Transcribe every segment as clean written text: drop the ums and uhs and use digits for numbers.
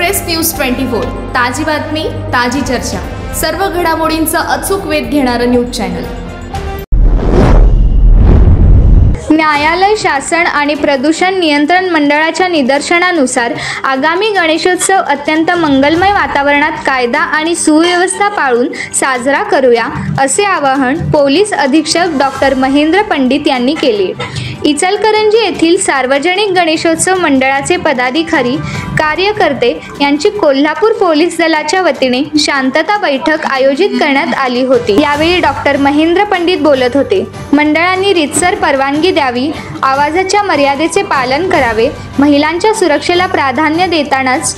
Express news 24 ताजी बातमी ताजी चर्चा सर्व घडामोडींचा अचूक वेध घेणारं न्यूज चॅनल। न्यायालय शासन आणि प्रदूषण नियंत्रण मंडळाच्या निदर्शनानुसार आगामी गणेशोत्सव अत्यंत मंगलमय वातावरणात कायदा आणि सुव्यवस्था पाळून साजरा करूया असे आवाहन पोलीस अधीक्षक डॉक्टर महेंद्र पंडित यांनी केले। इचलकरंजी येथील सार्वजनिक गणेशोत्सव मंडळाचे पदाधिकारी कार्यकर्ते यांची कोल्हापूर पोलीस दलाच्या वतीने शांतता बैठक आयोजित करण्यात आली होती। यावेळी डॉक्टर महेंद्र पंडित बोलत होते। मंडळांनी रीतसर परवानगी द्यावी, आवाजाच्या मर्यादेचे पालन करावे, महिलांच्या सुरक्षेला प्राधान्य देतानाच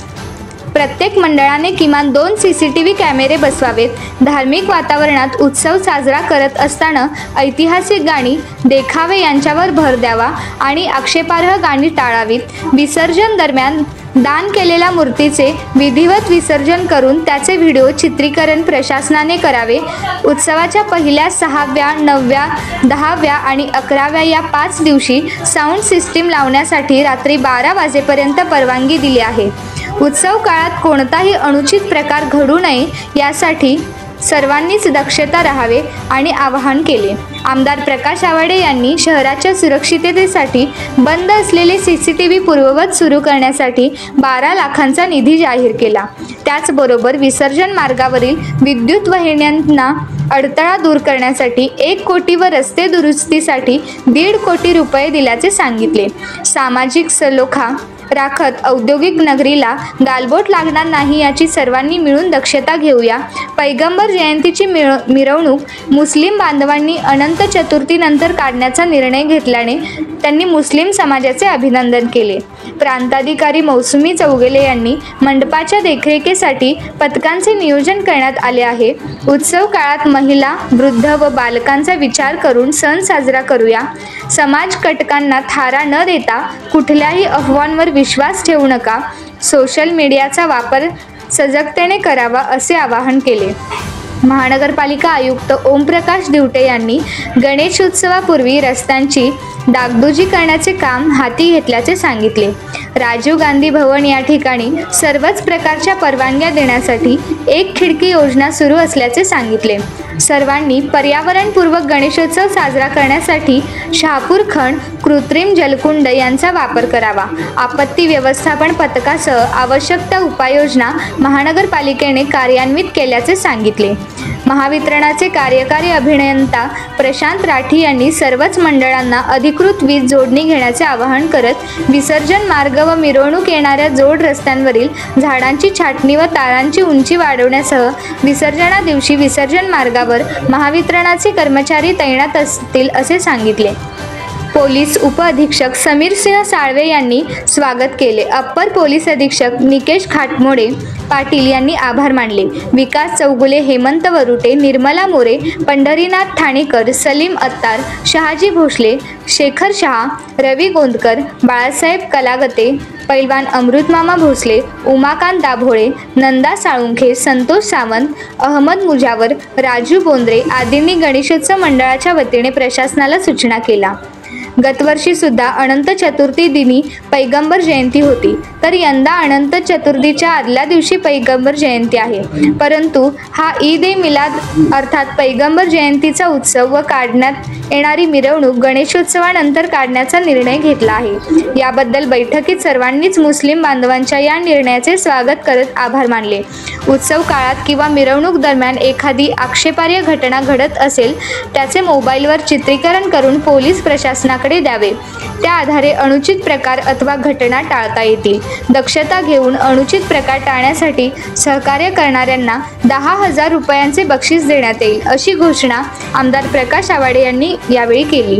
प्रत्येक मंडळाने किमान 2 CCTV कॅमेरे बसवावेत। धार्मिक वातावरणात उत्सव साजरा करत असताना ऐतिहासिक गाणी, देखावे यांच्यावर भर द्यावा आणि आक्षेपार्ह गाणी टाळावीत। विसर्जन दरम्यान दान केलेल्या मूर्तीचे विधिवत विसर्जन करून त्याचे व्हिडिओ चित्रीकरण प्रशासनाने करावे। उत्सवाच्या पहिल्या 6व्या, 9व्या, 10व्या आणि 11व्या या 5 दिवशी साऊंड सिस्टीम लावण्यासाठी रात्री 12 वाजेपर्यंत परवानगी दिली आहे। उत्सव काळात कोणताही अनुचित प्रकार घडू नये यासाठी सर्वांनीच दक्षता राहावे आणि आवाहन केले। आमदार प्रकाश आवाडे यांनी शहराच्या सुरक्षिततेसाठी बंद असलेले CCTV पूर्ववत सुरू करण्यासाठी 12 लाखांचा निधी जाहीर केला। त्याचबरोबर विसर्जन मार्गावरील विद्युत वाहिन्यांना अडथळा दूर करण्यासाठी 1 कोटी व रस्ते दुरुस्तीसाठी 1.5 कोटी रुपये दिल्याचे सांगितले। सामाजिक सलोखा राखत औद्योगिक नगरीला गालबोट लागणार नाही याची सर्वांनी मिळून दक्षता घेऊया। पैगंबर जयंतीची मिरवणूक मुस्लिम बांधवांनी अनंत चतुर्थीनंतर काढण्याचा निर्णय घेतल्याने त्यांनी मुस्लिम समाजाचे अभिनंदन केले। प्रांताधिकारी मौसुमी चौगुले यांनी मंडपाच्या देखरेखीसाठी पथकांचे नियोजन करण्यात आले आहे। उत्सव काळात महिला, वृद्ध व बालकांचा विचार करून सण साजरा करूया। समाज कटकांना थारा न देता कुठल्याही अफवांवर विश्वास ठेवू नका। सोशल मीडियाचा वापर सजगतेने करावा असे आवाहन केले। महानगरपालिका आयुक्त ओमप्रकाश दिवटे यांनी गणेशोत्सवापूर्वी रस्त्यांची डागडुजी करण्याचे काम हाती घेतल्याचे सांगितले। राजीव गांधी भवन या ठिकाणी सर्वच प्रकारच्या परवानग्या देण्यासाठी 1 खिडकी योजना सुरू असल्याचे सांगितले। सर्वांनी पर्यावरणपूर्वक गणेशोत्सव साजरा करण्यासाठी शहापूर खंड कृत्रिम जलकुंड यांचा वापर करावा। आपत्ती व्यवस्थापन पथकासह आवश्यक त्या उपाययोजना महानगरपालिकेने कार्यान्वित केल्याचे सांगितले। महावितरणाचे कार्यकारी अभियंता प्रशांत राठी यांनी सर्वच मंडळांना अधिकृत वीज जोडणी घेण्याचे आवाहन करत विसर्जन मार्ग व मिरवणूक येणाऱ्या जोड रस्त्यांवरील झाडांची छाटणी व तारांची उंची वाढवण्यासह विसर्जना दिवशी विसर्जन मार्गावर महावितरणाचे कर्मचारी तैनात असतील असे सांगितले। पोलीस उपअधीक्षक समीर सिंह साळवे यांनी स्वागत केले। अप्पर पोलीस अधीक्षक निकेश खाटमोडे पाटील यांनी आभार मानले। विकास चौगुले, हेमंत वरुटे, निर्मला मोरे, पंढरीनाथ ठाणेकर, सलीम अत्तार, शहाजी भोसले, शेखर शहा, रवी गोंदकर, बाळासाहेब कलागते, पैलवान अमृतमामा भोसले, उमाकांत दाभोळे, नंदा साळुंखे, संतोष सावंत, अहमद मुजावर, राजू बोंद्रे आदींनी गणेशोत्सव मंडळाच्या वतीने प्रशासनाला सूचना केला। गतवर्षी सुद्धा अनंत चतुर्थी दिनी पैगंबर जयंती होती, तर यंदा अनंत चतुर्थीच्या आदल्या दिवशी पैगंबर जयंती आहे। परंतु हा ईद-ए-मिलाद अर्थात पैगंबर जयंतीचा उत्सव व काढण्यात येणारी मिरवणूक गणेशोत्सवानंतर काढण्याचा निर्णय घेतला आहे। याबद्दल बैठकीत सर्वांनीच मुस्लिम बांधवांच्या या निर्णयाचे स्वागत करत आभार मानले। उत्सव काळात किंवा मिरवणूक दरम्यान एखादी आक्षेपार्ह घटना घडत असेल त्याचे मोबाईलवर चित्रीकरण करून पोलीस प्रशासनाकडे द्यावे। त्या आधारे अनुचित प्रकार अथवा घटना टाळता येतील। दक्षता घेऊन अनुचित प्रकार टाळण्यासाठी सहकार्य करणाऱ्यांना 10,000 रुपयांचे बक्षीस देण्यात येईल अशी घोषणा आमदार प्रकाश आवाडे यांनी यावेळी केली।